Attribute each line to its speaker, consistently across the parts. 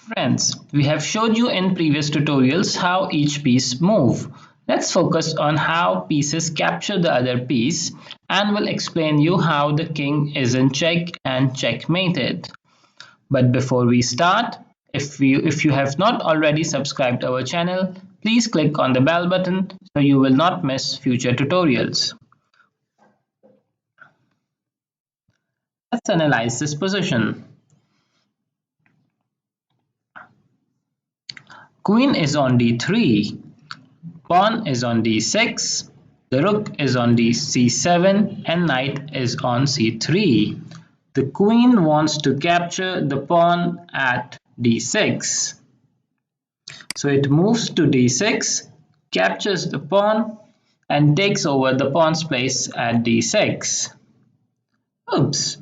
Speaker 1: Friends, we have showed you in previous tutorials how each piece move. Let's focus on how pieces capture the other piece and will explain you how the king is in check and checkmated. But before we start, if you have not already subscribed our channel, please click on the bell button so you will not miss future tutorials. Let's analyze this position. Queen is on d3, pawn is on d6, the rook is on c7 and knight is on c3. The queen wants to capture the pawn at d6. So it moves to d6, captures the pawn and takes over the pawn's place at d6. Oops!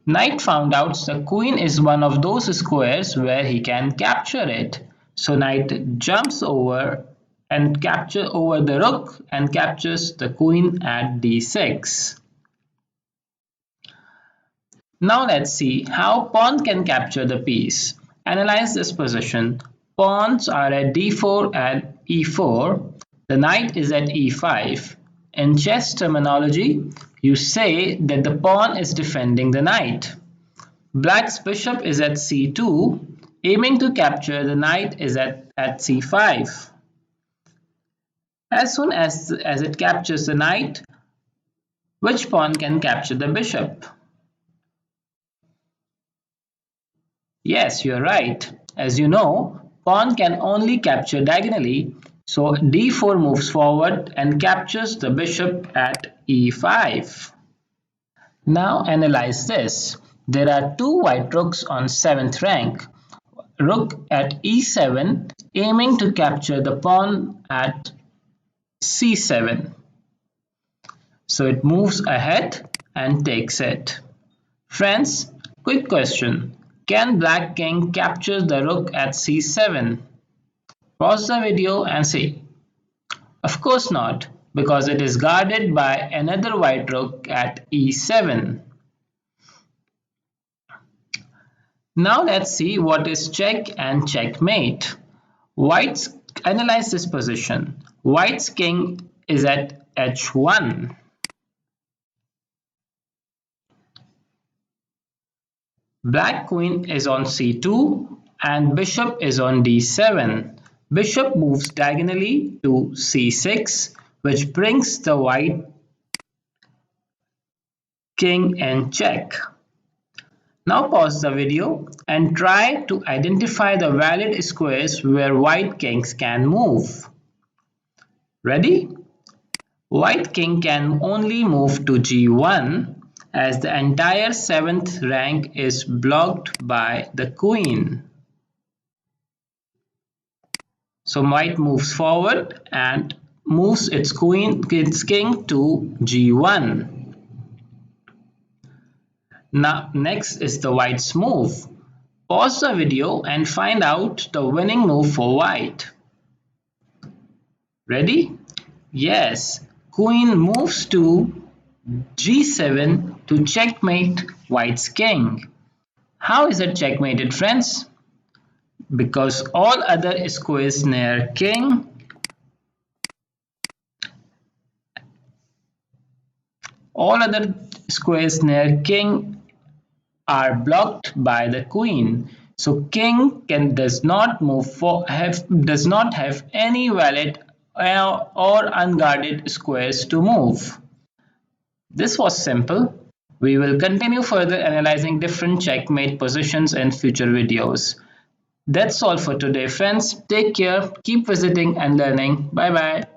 Speaker 1: Knight found out the queen is one of those squares where he can capture it. So knight jumps over and captures over the rook and captures the queen at d6. Now let's see how pawn can capture the piece. Analyze this position. Pawns are at d4 and e4. The knight is at e5. In chess terminology, you say that the pawn is defending the knight. Black's bishop is at c2. Aiming to capture the knight is at c5. As soon as it captures the knight, which pawn can capture the bishop? Yes, you're right. As you know, pawn can only capture diagonally, so d4 moves forward and captures the bishop at e5. Now analyze this. There are two white rooks on 7th rank. Rook at e7 aiming to capture the pawn at c7. So it moves ahead and takes it. Friends, quick question. Can black king capture the rook at c7? Pause the video and see. Of course not, because it is guarded by another white rook at e7. Now let's see what is check and checkmate. White's analyze this position. White's king is at h1. Black queen is on c2 and bishop is on d7. Bishop moves diagonally to c6, which brings the white king in check. Now pause the video and try to identify the valid squares where white kings can move. Ready? White king can only move to g1 as the entire 7th rank is blocked by the queen. So white moves forward and moves its king to g1. Now next is the white's move. Pause the video and find out the winning move for white. Ready? Yes, queen moves to g7 to checkmate white's king. How is it checkmated, friends? Because all other squares near king are blocked by the queen. So king does not have any valid or unguarded squares to move. This was simple. We will continue further analyzing different checkmate positions in future videos. That's all for today, friends. Take care, keep visiting and learning. Bye bye.